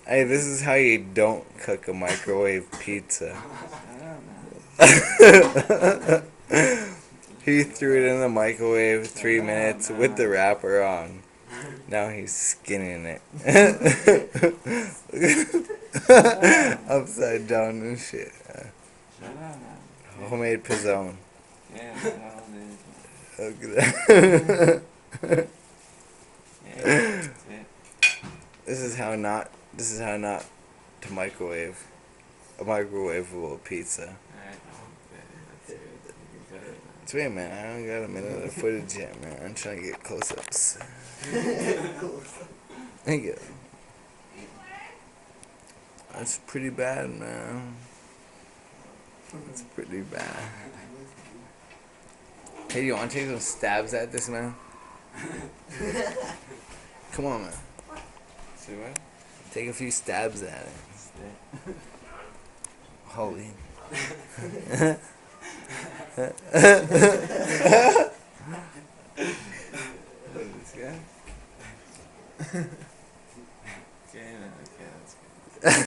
Hey, this is how you don't cook a microwave pizza. He threw it in the microwave 3 minutes with the wrapper on. Now he's skinning it. Upside down and shit. Homemade pizzone. Look at that. This is how not to microwave a microwavable pizza. Wait, man, I don't got a minute of footage yet, man. I'm trying to get close-ups. Thank you. That's pretty bad, man. That's pretty bad. Hey, you want to take some stabs at this, man? Come on, man. See what? Take a few stabs at it. Holy. This guy?